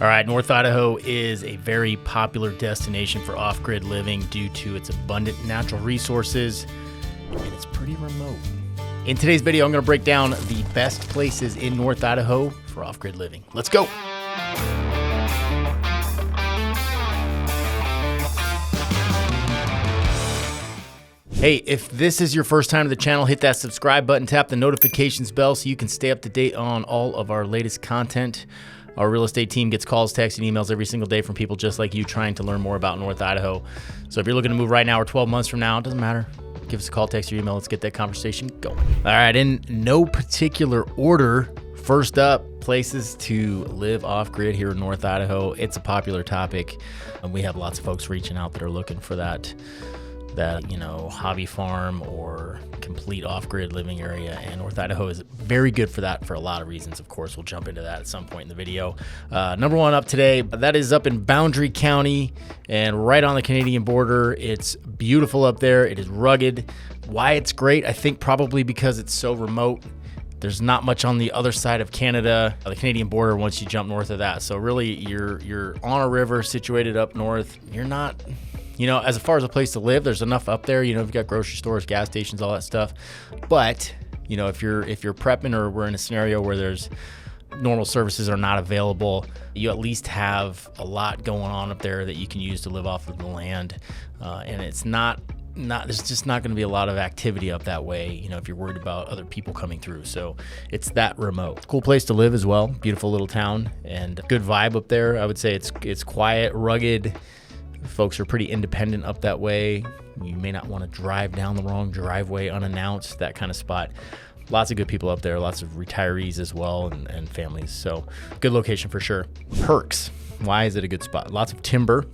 All right, North Idaho is a very popular destination for off-grid living due to its abundant natural resources, and it's pretty remote. In today's video, I'm going to break down the best places in North Idaho for off-grid living. Let's go. Hey, if this is your first time to the channel, hit that subscribe button, tap the notifications bell so you can stay up to date on all of our latest content. Our real estate team gets calls, texts, and emails every single day from people just like you trying to learn more about North Idaho. So if you're looking to move right now or 12 months from now, it doesn't matter. Give us a call, text, or email. Let's get that conversation going. All right, in no particular order, first up, places to live off-grid here in North Idaho. It's a popular topic, and we have lots of folks reaching out that are looking for that hobby farm or complete off-grid living area, and North Idaho is very good for that for a lot of reasons. Of course, we'll jump into that at some point in the video. Number one up today, that is up in Bonners County and right on the Canadian border. It's beautiful up there. It is rugged. Why it's great? I think probably because it's so remote. There's not much on the other side of Canada, the Canadian border, once you jump north of that. So really, you're on a river situated up north. You're not... as far as a place to live, there's enough up there. You've got grocery stores, gas stations, all that stuff. But, if you're prepping or we're in a scenario where there's normal services are not available, you at least have a lot going on up there that you can use to live off of the land. And it's not there's just not going to be a lot of activity up that way, if you're worried about other people coming through. So it's that remote. Cool place to live as well. Beautiful little town and good vibe up there. I would say it's quiet, rugged. Folks are pretty independent up that way. You may not want to drive down the wrong driveway unannounced, that kind of spot. Lots of good people up there, lots of retirees as well and families. So good location for sure. Perks. Why is it a good spot? Lots of timber,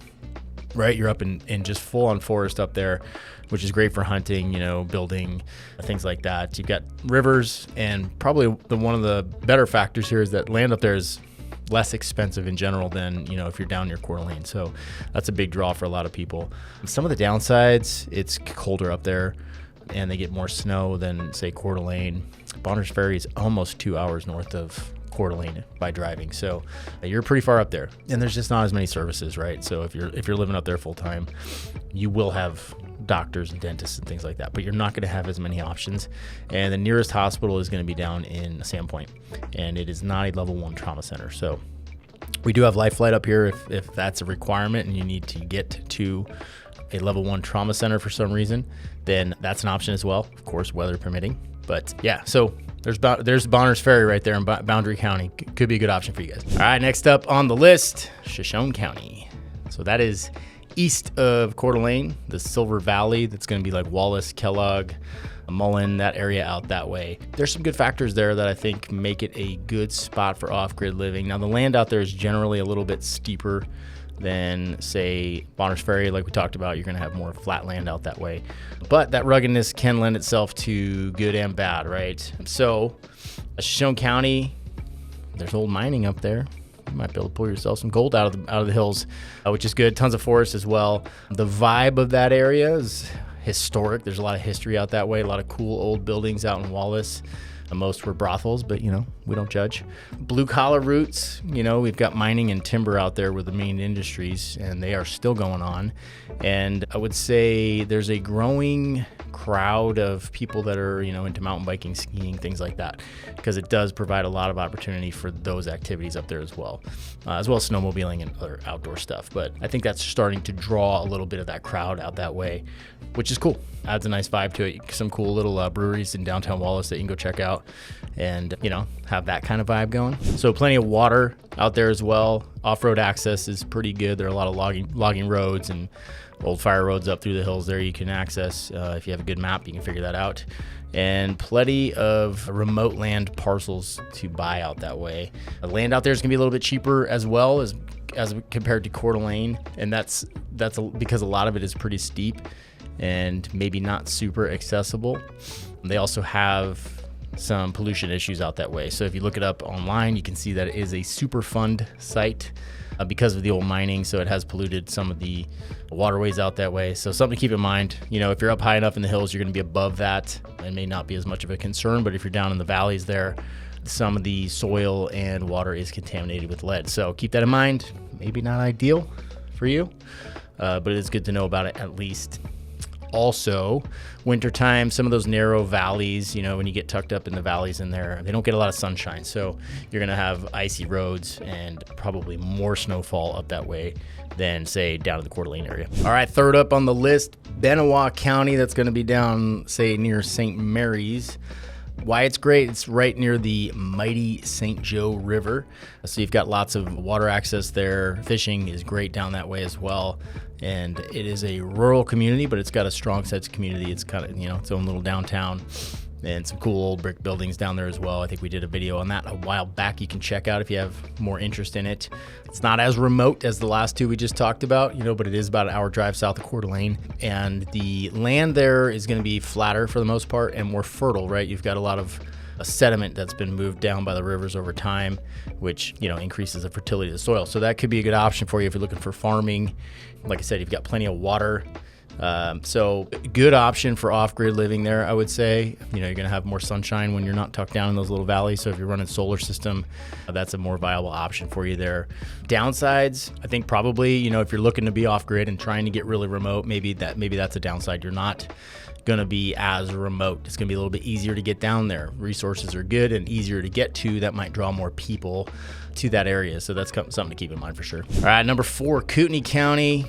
right? You're up in just full on forest up there, which is great for hunting, building, things like that. You've got rivers, and probably one of the better factors here is that land up there is less expensive in general than if you're down near Coeur d'Alene. So that's a big draw for a lot of people. Some of the downsides, it's colder up there and they get more snow than say Coeur d'Alene. Bonners Ferry is almost 2 hours north of Coeur d'Alene by driving, so you're pretty far up there, and there's just not as many services, right? So if you're living up there full time, you will have doctors and dentists and things like that, but you're not going to have as many options. And the nearest hospital is going to be down in Sandpoint, and it is not a level 1 trauma center. So we do have Life Flight up here if that's a requirement and you need to get to a level 1 trauma center for some reason, then that's an option as well, of course, weather permitting. But yeah, so there's Bonners Ferry right there in Bonners County. Could be a good option for you guys. All right, next up on the list, Shoshone County. So that is east of Coeur d'Alene, the Silver Valley. That's going to be like Wallace, Kellogg, Mullen, that area out that way. There's some good factors there that I think make it a good spot for off-grid living. Now, the land out there is generally a little bit steeper than, say, Bonners Ferry. Like we talked about, you're going to have more flat land out that way. But that ruggedness can lend itself to good and bad, right? So, Shoshone County, there's old mining up there. You might be able to pull yourself some gold out of the hills, which is good. Tons of forest as well. The vibe of that area is historic. There's a lot of history out that way. A lot of cool old buildings out in Wallace. Most were brothels, but we don't judge. Blue collar roots, we've got mining and timber out there with the main industries, and they are still going on. And I would say there's a growing crowd of people that are, into mountain biking, skiing, things like that, because it does provide a lot of opportunity for those activities up there as well as snowmobiling and other outdoor stuff. But I think that's starting to draw a little bit of that crowd out that way, which is cool. Adds a nice vibe to it. Some cool little breweries in downtown Wallace that you can go check out and, have that kind of vibe going. So plenty of water out there as well. Off-road access is pretty good. There are a lot of logging roads and old fire roads up through the hills there you can access. If you have a good map, you can figure that out. And plenty of remote land parcels to buy out that way. The land out there is going to be a little bit cheaper as well as compared to Coeur d'Alene, and that's because a lot of it is pretty steep and maybe not super accessible. They also have some pollution issues out that way. So if you look it up online, you can see that it is a Superfund site because of the old mining. So it has polluted some of the waterways out that way. So something to keep in mind. If you're up high enough in the hills, you're going to be above that. It may not be as much of a concern, but if you're down in the valleys there, some of the soil and water is contaminated with lead. So keep that in mind. Maybe not ideal for you, but it is good to know about it at least. Also, wintertime, some of those narrow valleys, when you get tucked up in the valleys in there, they don't get a lot of sunshine. So you're going to have icy roads and probably more snowfall up that way than, say, down to the Coeur d'Alene area. All right, third up on the list, Benewah County. That's going to be down, say, near St. Mary's. Why it's great, it's right near the mighty St. Joe River. So you've got lots of water access there. Fishing is great down that way as well. And it is a rural community, but it's got a strong sense of community. It's kind of, its own little downtown and some cool old brick buildings down there as well. I think we did a video on that a while back. You can check out if you have more interest in it. It's not as remote as the last two we just talked about, but it is about an hour drive south of Coeur d'Alene. And the land there is going to be flatter for the most part and more fertile, right? You've got a lot of sediment that's been moved down by the rivers over time, which, increases the fertility of the soil. So that could be a good option for you if you're looking for farming. Like I said, you've got plenty of water. So good option for off-grid living there, I would say. You're going to have more sunshine when you're not tucked down in those little valleys. So if you're running solar system, that's a more viable option for you there. Downsides, I think probably, if you're looking to be off-grid and trying to get really remote, maybe that's a downside. You're not going to be as remote. It's going to be a little bit easier to get down there. Resources are good and easier to get to. That might draw more people to that area. So that's something to keep in mind for sure. All right, number 4, Kootenai County.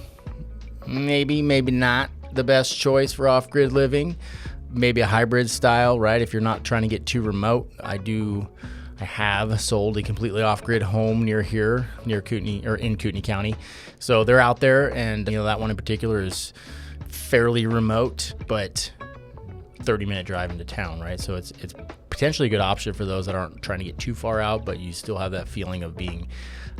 Maybe not the best choice for off-grid living. Maybe a hybrid style, right? If you're not trying to get too remote. I have sold a completely off-grid home near Kootenai, or in Kootenai County. So they're out there, and that one in particular is fairly remote, but 30-minute drive into town, right? So it's potentially a good option for those that aren't trying to get too far out, but you still have that feeling of being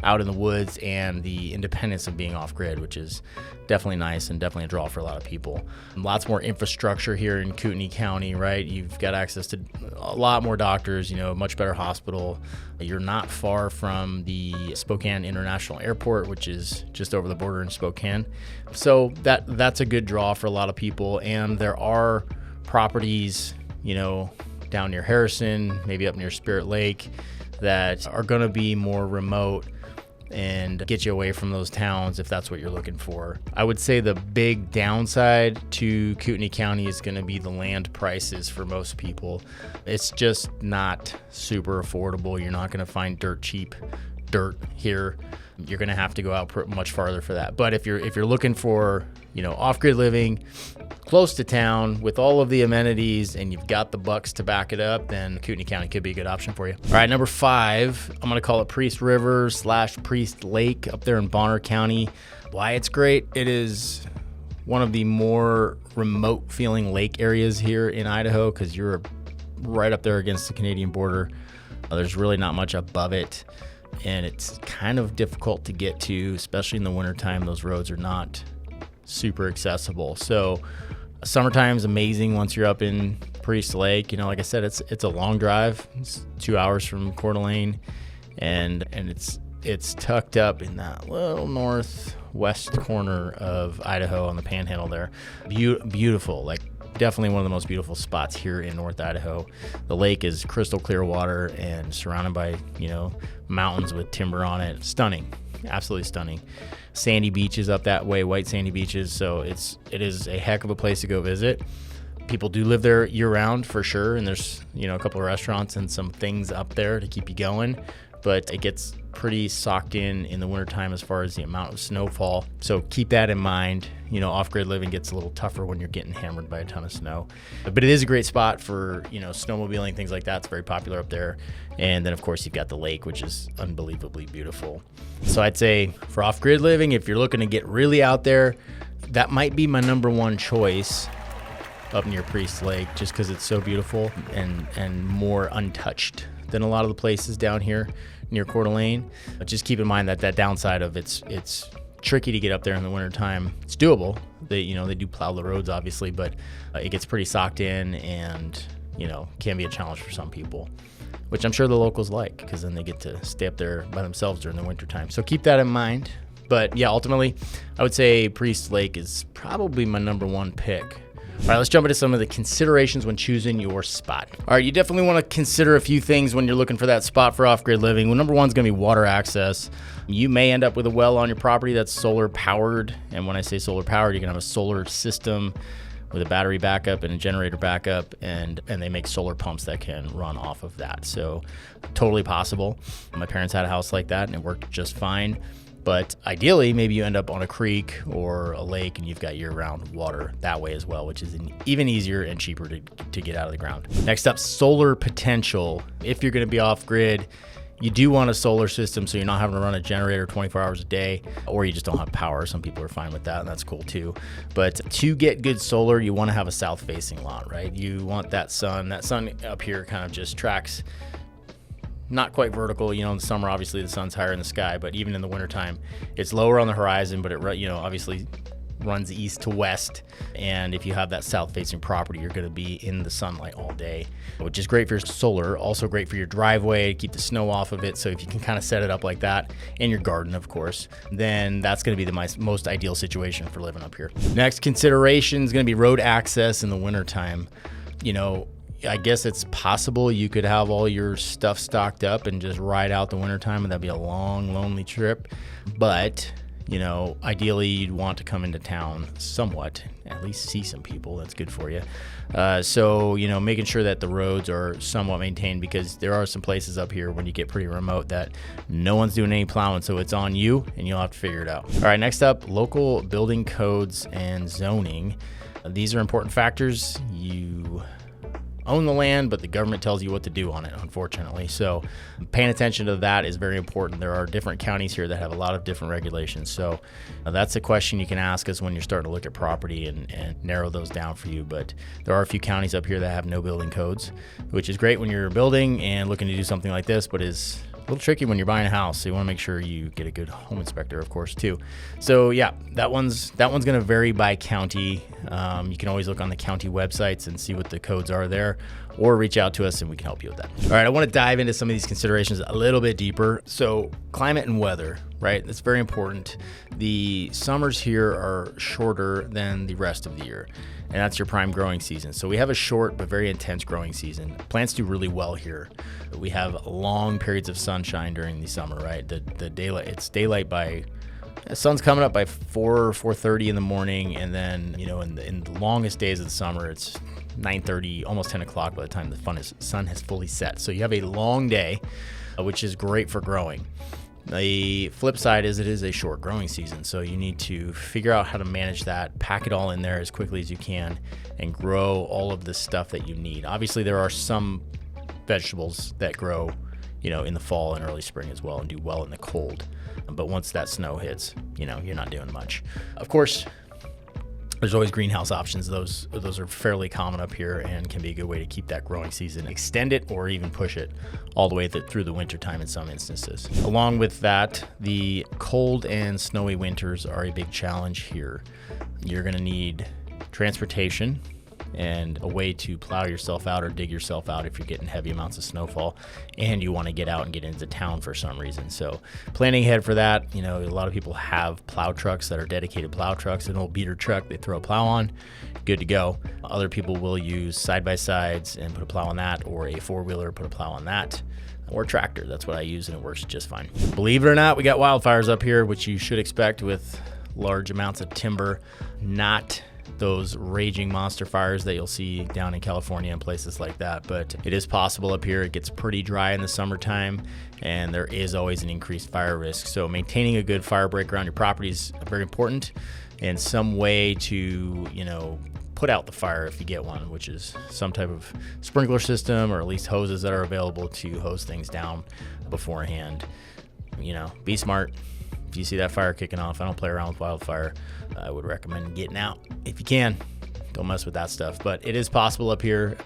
out in the woods and the independence of being off-grid, which is definitely nice and definitely a draw for a lot of people. Lots more infrastructure here in Kootenai County, right? You've got access to a lot more doctors, much better hospital. You're not far from the Spokane International Airport, which is just over the border in Spokane. So that's a good draw for a lot of people. And there are properties, down near Harrison, maybe up near Spirit Lake, that are going to be more remote and get you away from those towns if that's what you're looking for. I would say the big downside to Kootenai County is going to be the land prices for most people. It's just not super affordable. You're not going to find cheap dirt here. You're going to have to go out much farther for that. But if you're looking for, off-grid living, close to town with all of the amenities, and you've got the bucks to back it up, then Kootenai County could be a good option for you. All right, number 5, I'm going to call it Priest River / Priest Lake up there in Bonners County. Why it's great? It is one of the more remote feeling lake areas here in Idaho because you're right up there against the Canadian border. There's really not much above it, and it's kind of difficult to get to, especially in the wintertime. Those roads are not super accessible. So summertime is amazing once you're up in Priest Lake. Like I said, it's a long drive. It's 2 hours from Coeur d'Alene, and it's tucked up in that little northwest corner of Idaho on the panhandle there. Beautiful, like definitely one of the most beautiful spots here in North Idaho. The lake is crystal clear water and surrounded by, mountains with timber on it. Stunning, absolutely stunning. Sandy beaches up that way, white sandy beaches. So it is a heck of a place to go visit. People do live there year round for sure. And there's, a couple of restaurants and some things up there to keep you going. But it gets pretty socked in the wintertime as far as the amount of snowfall. So keep that in mind. Off-grid living gets a little tougher when you're getting hammered by a ton of snow. But it is a great spot for, snowmobiling, things like that. It's very popular up there. And then, of course, you've got the lake, which is unbelievably beautiful. So I'd say for off-grid living, if you're looking to get really out there, that might be my number one choice up near Priest Lake, just because it's so beautiful and more untouched than a lot of the places down here near Coeur d'Alene. But just keep in mind that downside of it's tricky to get up there in the wintertime. It's doable. They do plow the roads, obviously, but it gets pretty socked in and, can be a challenge for some people, which I'm sure the locals like, because then they get to stay up there by themselves during the wintertime. So keep that in mind. But yeah, ultimately, I would say Priest Lake is probably my number one pick All right, let's jump into some of the considerations when choosing your spot. All right, you definitely want to consider a few things when you're looking for that spot for off-grid living. Well, number one is going to be water access. You may end up with a well on your property that's solar powered. And when I say solar powered, you're going to have a solar system with a battery backup and a generator backup, and they make solar pumps that can run off of that. So totally possible. My parents had a house like that and it worked just fine. But ideally, maybe you end up on a creek or a lake and you've got year-round water that way as well, which is even easier and cheaper to get out of the ground. Next up, solar potential. If you're going to be off-grid, you do want a solar system so you're not having to run a generator 24 hours a day, or you just don't have power. Some people are fine with that, and that's cool too. But to get good solar, you want to have a south-facing lot, right? You want that sun. That sun up here kind of just tracks not quite vertical. In the summer, obviously the sun's higher in the sky, but even in the wintertime, it's lower on the horizon, but it, obviously runs east to west. And if you have that south-facing property, you're going to be in the sunlight all day, which is great for your solar. Also great for your driveway, keep the snow off of it. So if you can kind of set it up like that in your garden, of course, then that's going to be the most ideal situation for living up here. Next consideration is going to be road access in the wintertime. I guess it's possible you could have all your stuff stocked up and just ride out the wintertime, and that'd be a long, lonely trip. But, ideally you'd want to come into town somewhat, at least see some people. That's good for you. So, making sure that the roads are somewhat maintained, because there are some places up here when you get pretty remote that no one's doing any plowing. So it's on you and you'll have to figure it out. All right, next up, local building codes and zoning. These are important factors. You own the land, but the government tells you what to do on it, unfortunately. So paying attention to that is very important. There are different counties here that have a lot of different regulations. So that's a question you can ask us when you're starting to look at property and narrow those down for you. But there are a few counties up here that have no building codes, which is great when you're building and looking to do something like this, but is a little tricky when you're buying a house. So you want to make sure you get a good home inspector, of course, too. So yeah, that one's going to vary by county. You can always look on the county websites and see what the codes are there, or reach out to us and we can help you with that. All right, I want to dive into some of these considerations a little bit deeper. So climate and weather, right? That's very important. The summers here are shorter than the rest of the year, and that's your prime growing season. So we have a short but very intense growing season. Plants do really well here. We have long periods of sunshine during the summer, right? The daylight, it's daylight by, the sun's coming up by 4:30 in the morning, and then in the longest days of the summer, it's 9:30, almost 10 o'clock by the time the sun has fully set. So you have a long day, which is great for growing. The flip side is it is a short growing season, so you need to figure out how to manage that, pack it all in there as quickly as you can, and grow all of the stuff that you need. Obviously, there are some vegetables that grow, in the fall and early spring as well, and do well in the cold. But once that snow hits, you're not doing much. Of course, there's always greenhouse options. Those are fairly common up here and can be a good way to keep that growing season, extend it, or even push it all the way through the winter time in some instances. Along with that, the cold and snowy winters are a big challenge here. You're going to need transportation and a way to plow yourself out or dig yourself out if you're getting heavy amounts of snowfall and you want to get out and get into town for some reason. So planning ahead for that. A lot of people have plow trucks that are dedicated plow trucks, an old beater truck they throw a plow on, good to go. Other people will use side-by-sides and put a plow on that, or a four-wheeler, put a plow on that, or a tractor. That's what I use, and it works just fine. Believe it or not, we got wildfires up here, which you should expect with large amounts of timber, not those raging monster fires that you'll see down in California and places like that. But it is possible up here. It gets pretty dry in the summertime, and there is always an increased fire risk. So maintaining a good fire break around your property is very important, and some way to, put out the fire if you get one, which is some type of sprinkler system, or at least hoses that are available to hose things down beforehand. Be smart. If you see that fire kicking off, I don't play around with wildfire. I would recommend getting out if you can. Don't mess with that stuff. But it is possible up here.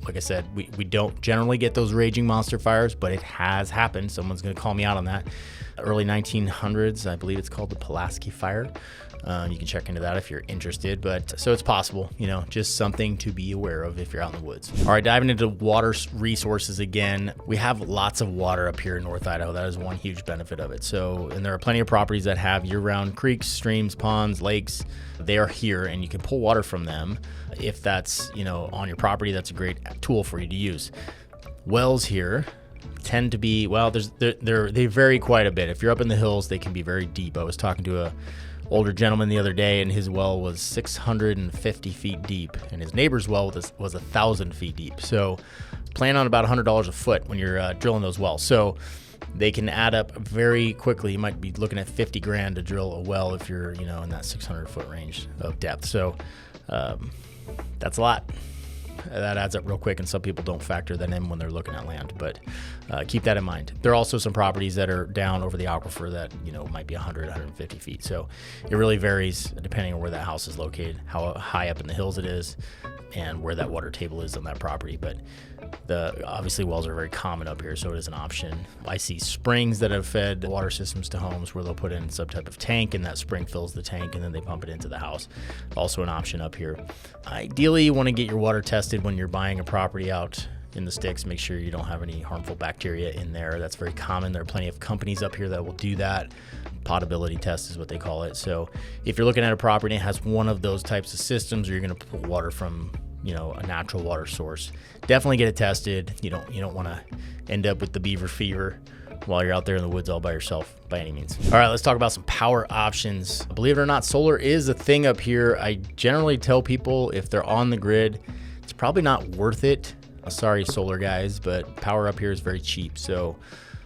Like I said, we don't generally get those raging monster fires, but it has happened. Someone's going to call me out on that. early 1900s. I believe it's called the Pulaski Fire. You can check into that if you're interested, but so it's possible, just something to be aware of if you're out in the woods. All right, diving into water resources again. We have lots of water up here in North Idaho. That is one huge benefit of it. And there are plenty of properties that have year-round creeks, streams, ponds, lakes. They are here and you can pull water from them. If that's, on your property, that's a great tool for you to use. Wells here tend to be, they vary quite a bit. If you're up in the hills, they can be very deep. I was talking to a older gentleman the other day, and his well was 650 feet deep, and his neighbor's well was 1,000 feet deep. So plan on about $100 a foot when you're drilling those wells. So they can add up very quickly. You might be looking at $50,000 to drill a well if you're, in that 600 foot range of depth. So that's a lot. That adds up real quick, and some people don't factor that in when they're looking at land, but keep that in mind. There are also some properties that are down over the aquifer that, might be 100, 150 feet. So it really varies depending on where that house is located, how high up in the hills it is, and where that water table is on that property. But obviously wells are very common up here, so it is an option. I see springs that have fed water systems to homes where they'll put in some type of tank, and that spring fills the tank, and then they pump it into the house. Also an option up here. Ideally, you want to get your water tested when you're buying a property out in the sticks. Make sure you don't have any harmful bacteria in there. That's very common. There are plenty of companies up here that will do that. Potability test is what they call it. So if you're looking at a property and it has one of those types of systems, or you're going to pull water from a natural water source, definitely get it tested. You don't want to end up with the beaver fever while you're out there in the woods all by yourself by any means. All right, let's talk about some power options. Believe it or not, solar is a thing up here. I generally tell people if they're on the grid, it's probably not worth it. Sorry, solar guys, but power up here is very cheap. So,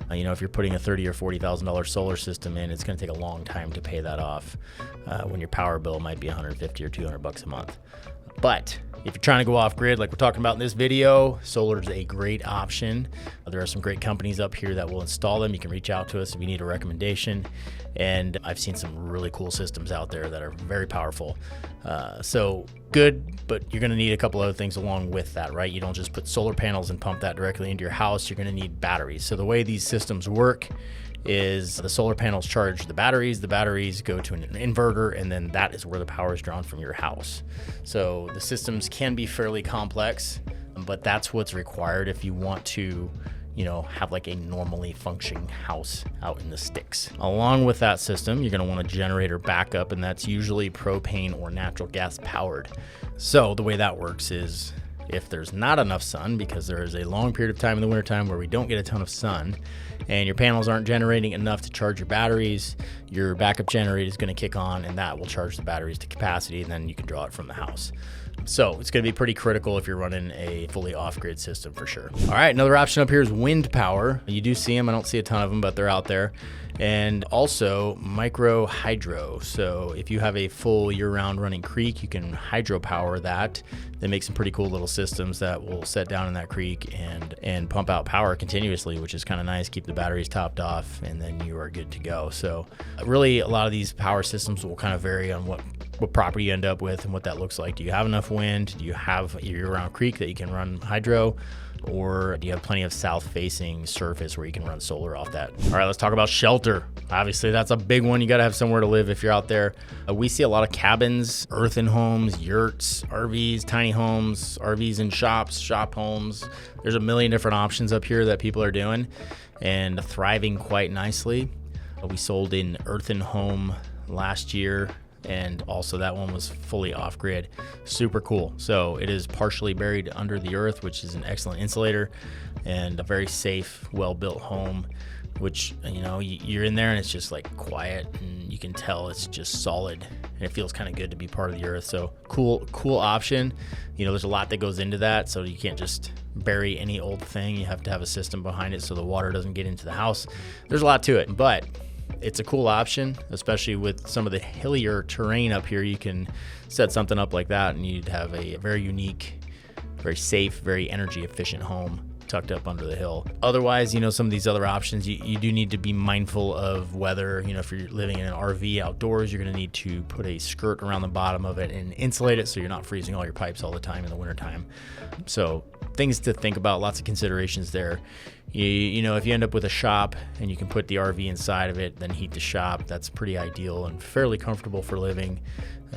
if you're putting a $30,000 or $40,000 solar system in, it's going to take a long time to pay that off when your power bill might be $150 or $200 a month. But if you're trying to go off grid, like we're talking about in this video, solar is a great option. There are some great companies up here that will install them. You can reach out to us if you need a recommendation. And I've seen some really cool systems out there that are very powerful. So good, but you're going to need a couple other things along with that, right? You don't just put solar panels and pump that directly into your house. You're going to need batteries. So the way these systems work is the solar panels charge the batteries go to an inverter, and then that is where the power is drawn from your house. So the systems can be fairly complex, but that's what's required if you want to have like a normally functioning house out in the sticks. Along with that system, you're going to want a generator backup, and that's usually propane or natural gas powered. So the way that works is if there's not enough sun, because there is a long period of time in the wintertime where we don't get a ton of sun, and your panels aren't generating enough to charge your batteries, your backup generator is going to kick on, and that will charge the batteries to capacity, and then you can draw it from the house. So it's going to be pretty critical if you're running a fully off-grid system for sure. All right, another option up here is wind power. You do see them. I don't see a ton of them, but they're out there. And also micro hydro. So if you have a full year-round running creek, you can hydropower that. They make some pretty cool little systems that will set down in that creek and pump out power continuously, which is kind of nice. Keep the batteries topped off, and then you are good to go. So really, a lot of these power systems will kind of vary on what property you end up with and what that looks like. Do you have enough wind? Do you have a year-round creek that you can run hydro? Or do you have plenty of south-facing surface where you can run solar off that? All right, let's talk about shelter. Obviously, that's a big one. You got to have somewhere to live if you're out there. We see a lot of cabins, earthen homes, yurts, RVs, tiny homes, RVs in shops, shop homes. There's a million different options up here that people are doing and thriving quite nicely. We sold an earthen home last year, and also that one was fully off-grid. Super cool. So it is partially buried under the earth, which is an excellent insulator, and a very safe, well-built home, which, you're in there and it's just like quiet, and you can tell it's just solid, and it feels kind of good to be part of the earth. So cool option. There's a lot that goes into that, so you can't just bury any old thing. You have to have a system behind it so the water doesn't get into the house. There's a lot to it, but it's a cool option, especially with some of the hillier terrain up here. You can set something up like that, and you'd have a very unique, very safe, very energy efficient home tucked up under the hill. Otherwise, some of these other options, you do need to be mindful of weather. If you're living in an RV outdoors, you're going to need to put a skirt around the bottom of it and insulate it so you're not freezing all your pipes all the time in the wintertime. So things to think about, lots of considerations there. You know, if you end up with a shop and you can put the RV inside of it, then heat the shop, that's pretty ideal and fairly comfortable for living.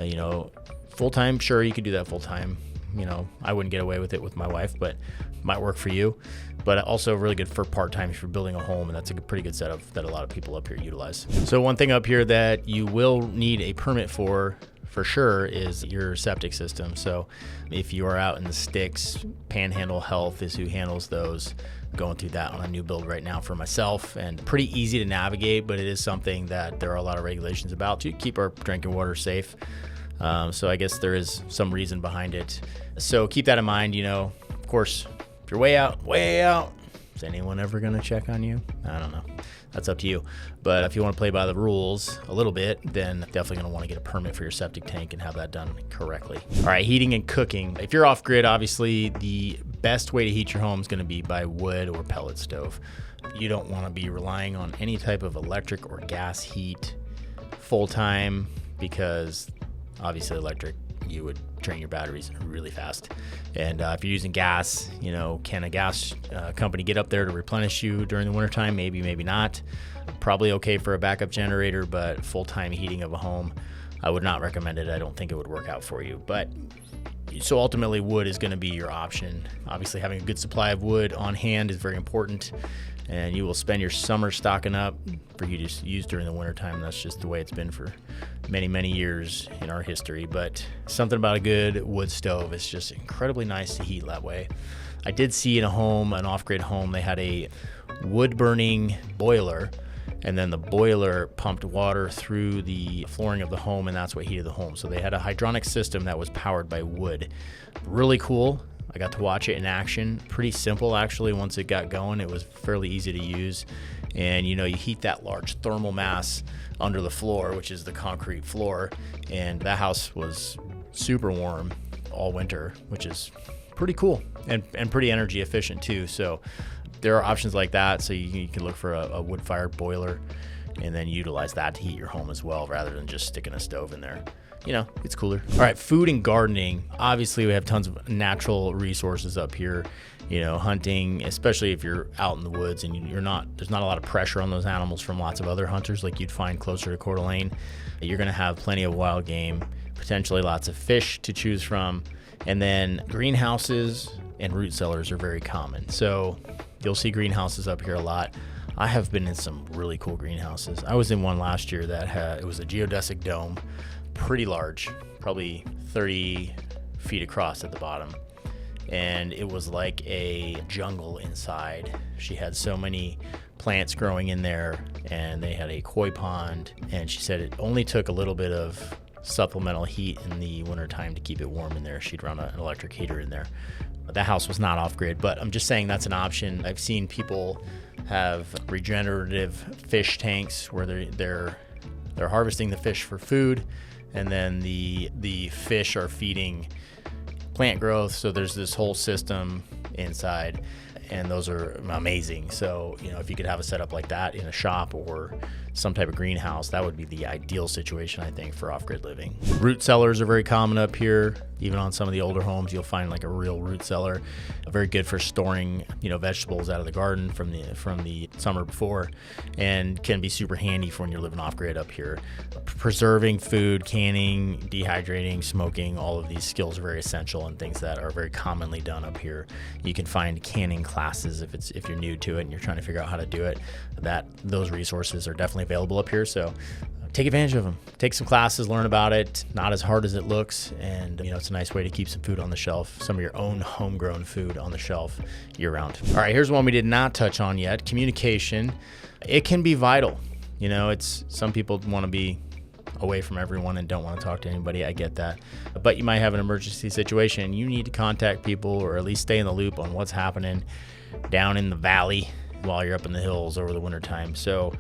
You know, full-time, sure, you could do that full-time. You know, I wouldn't get away with it with my wife, but it might work for you. But also really good for part-time if you're building a home, and that's a pretty good setup that a lot of people up here utilize. So one thing up here that you will need a permit for sure, is your septic system. So if you are out in the sticks, Panhandle Health is who handles those. Going through that on a new build right now for myself, and pretty easy to navigate, but it is something that there are a lot of regulations about to keep our drinking water safe. So I guess there is some reason behind it. So keep that in mind. You know, of course, if you're way out, is anyone ever going to check on you? I don't know. That's up to you. But if you want to play by the rules a little bit, then definitely going to want to get a permit for your septic tank and have that done correctly. All right, heating and cooking. If you're off grid, obviously the best way to heat your home is going to be by wood or pellet stove. You don't want to be relying on any type of electric or gas heat full time, because obviously electric, you would drain your batteries really fast. And if you're using gas, you know, can a gas company get up there to replenish you during the wintertime? Maybe, maybe not. Probably okay for a backup generator, but full-time heating of a home, I would not recommend it. I don't think it would work out for you. But so ultimately, wood is going to be your option. Obviously, having a good supply of wood on hand is very important, and you will spend your summer stocking up for you to use during the wintertime. That's just the way it's been for many, many years in our history. But something about a good wood stove is just incredibly nice to heat that way. I did see in a home, an off-grid home, they had a wood-burning boiler, and then the boiler pumped water through the flooring of the home, and that's what heated the home. So they had a hydronic system that was powered by wood. Really cool. I got to watch it in action. Pretty simple, actually. Once it got going, it was fairly easy to use. And you know, you heat that large thermal mass under the floor, which is the concrete floor, and that house was super warm all winter, which is pretty cool and pretty energy efficient too. So there are options like that. So you can look for a wood-fired boiler and then utilize that to heat your home as well, rather than just sticking a stove in there. You know, it's cooler. All right, food and gardening. Obviously, we have tons of natural resources up here. You know, hunting, especially if you're out in the woods and there's not a lot of pressure on those animals from lots of other hunters like you'd find closer to Coeur d'Alene. You're going to have plenty of wild game, potentially lots of fish to choose from, and then greenhouses and root cellars are very common. So you'll see greenhouses up here a lot. I have been in some really cool greenhouses. I was in one last year it was a geodesic dome, pretty large, probably 30 feet across at the bottom. And it was like a jungle inside. She had so many plants growing in there, and they had a koi pond. And she said it only took a little bit of supplemental heat in the wintertime to keep it warm in there. She'd run an electric heater in there. That house was not off grid, but I'm just saying that's an option. I've seen people have regenerative fish tanks where they're harvesting the fish for food, and then the fish are feeding plant growth. So there's this whole system inside, and those are amazing. So, you know, if you could have a setup like that in a shop or some type of greenhouse, that would be the ideal situation, I think, for off-grid living. Root cellars are very common up here. Even on some of the older homes, you'll find like a real root cellar. Very good for storing, you know, vegetables out of the garden from the summer before, and can be super handy for when you're living off-grid up here. Preserving food, canning, dehydrating, smoking, all of these skills are very essential and things that are very commonly done up here. You can find canning classes if you're new to it and you're trying to figure out how to do it. Those resources are definitely available up here. So take advantage of them. Take some classes, learn about it. Not as hard as it looks, and you know, it's a nice way to keep some food on the shelf, some of your own homegrown food on the shelf year round. All right, here's one we did not touch on yet. Communication. It can be vital. You know, some people want to be away from everyone and don't want to talk to anybody. I get that. But you might have an emergency situation. You need to contact people, or at least stay in the loop on what's happening down in the valley while you're up in the hills over the wintertime. So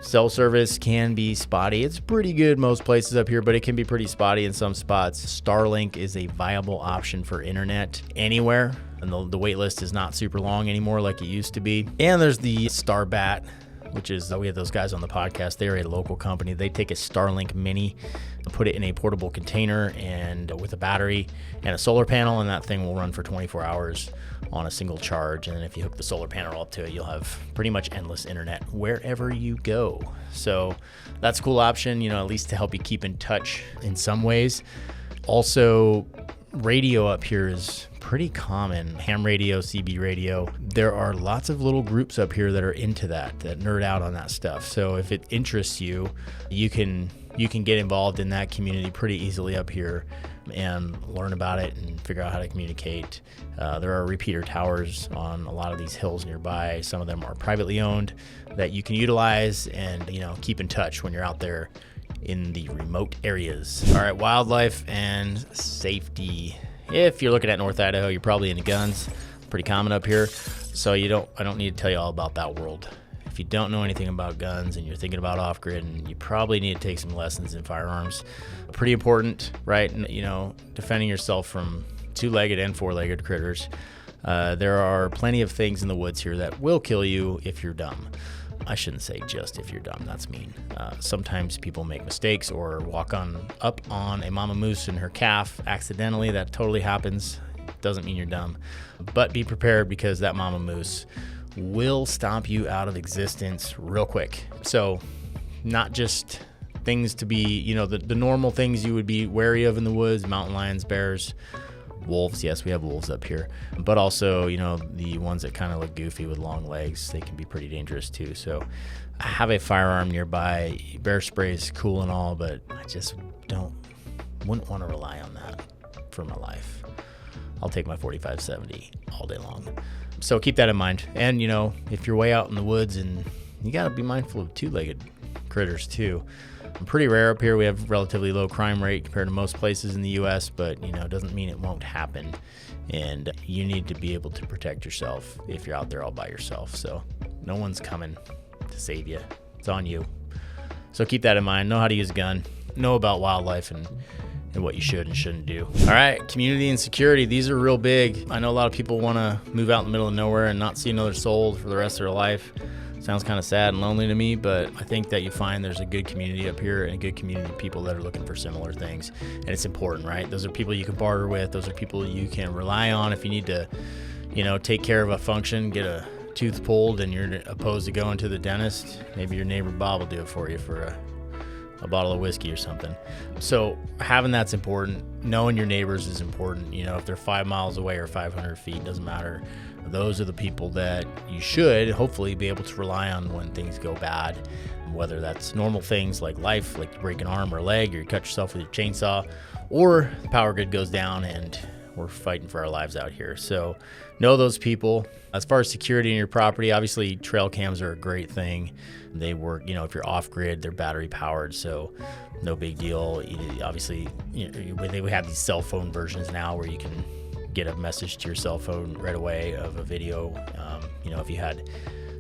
cell service can be spotty. It's pretty good most places up here, but it can be pretty spotty in some spots. Starlink is a viable option for internet anywhere, and the wait list is not super long anymore like it used to be. And there's the Starbat, which is, we had those guys on the podcast. They're a local company. They take a Starlink Mini, put it in a portable container and with a battery and a solar panel, and that thing will run for 24 hours on a single charge. And then if you hook the solar panel up to it, you'll have pretty much endless internet wherever you go. So that's a cool option, at least to help you keep in touch in some ways. Also, radio up here is pretty common. Ham radio, CB radio. There are lots of little groups up here that are into that nerd out on that stuff. So if it interests you, you can get involved in that community pretty easily up here and learn about it and figure out how to communicate. There are repeater towers on a lot of these hills nearby. Some of them are privately owned that you can utilize and keep in touch when you're out there in the remote areas. All right, wildlife and safety. If you're looking at North Idaho, you're probably into guns. Pretty common up here. So I don't need to tell you all about that world. If you don't know anything about guns and you're thinking about off-grid, and you probably need to take some lessons in firearms. Pretty important, right? Defending yourself from two-legged and four-legged critters. There are plenty of things in the woods here that will kill you if you're dumb. I shouldn't say just if you're dumb, that's mean. Sometimes people make mistakes or walk up on a mama moose and her calf accidentally. That totally happens. Doesn't mean you're dumb. But be prepared, because that mama moose will stomp you out of existence real quick. So not just things to be, the normal things you would be wary of in the woods, mountain lions, bears, wolves. Yes, we have wolves up here, but also, the ones that kind of look goofy with long legs, they can be pretty dangerous too. So have a firearm nearby. Bear spray is cool and all, but I just wouldn't want to rely on that for my life. I'll take my 45-70 all day long. So keep that in mind. And, if you're way out in the woods, and you got to be mindful of two-legged critters too. Pretty rare up here. We have relatively low crime rate compared to most places in the U.S., but it doesn't mean it won't happen. And you need to be able to protect yourself if you're out there all by yourself. So no one's coming to save you. It's on you. So keep that in mind. Know how to use a gun. Know about wildlife and what you should and shouldn't do. All right, community and security. These are real big. I know a lot of people want to move out in the middle of nowhere and not see another soul for the rest of their life. Sounds kind of sad and lonely to me, but I think that you find there's a good community up here and a good community of people that are looking for similar things. And it's important, right? Those are people you can barter with. Those are people you can rely on if you need to, take care of a function, get a tooth pulled, and you're opposed to going to the dentist. Maybe your neighbor Bob will do it for you for a bottle of whiskey or something. So having that's important. Knowing your neighbors is important. If they're 5 miles away or 500 feet, doesn't matter. Those are the people that you should hopefully be able to rely on when things go bad, whether that's normal things like life, like you break an arm or a leg, or you cut yourself with your chainsaw, or the power grid goes down and we're fighting for our lives out here. So know those people. As far as security in your property, obviously trail cams are a great thing. They work, if you're off grid, they're battery powered, so no big deal. Obviously, they have these cell phone versions now where you can get a message to your cell phone right away of a video. If you had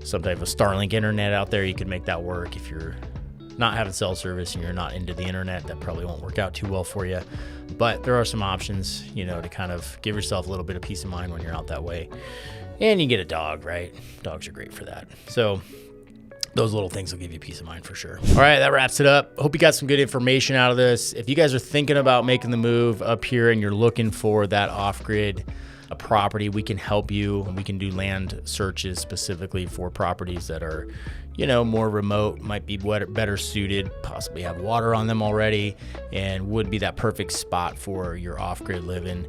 some type of Starlink internet out there, you could make that work. If you're not having cell service and you're not into the internet, that probably won't work out too well for you. But there are some options, to kind of give yourself a little bit of peace of mind when you're out that way. And you get a dog, right? Dogs are great for that. So those little things will give you peace of mind for sure. All right, that wraps it up. Hope you got some good information out of this. If you guys are thinking about making the move up here and you're looking for that off-grid property, we can help you. We can do land searches specifically for properties that are, more remote, might be better suited, possibly have water on them already, and would be that perfect spot for your off-grid living.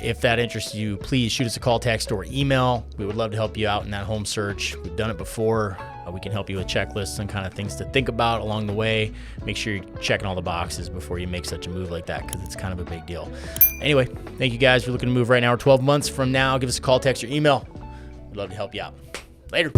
If that interests you, please shoot us a call, text, or email. We would love to help you out in that home search. We've done it before. We can help you with checklists and kind of things to think about along the way. Make sure you're checking all the boxes before you make such a move like that, because it's kind of a big deal. Anyway, thank you guys for looking to move right now or 12 months from now. Give us a call, text, or email. We'd love to help you out. Later.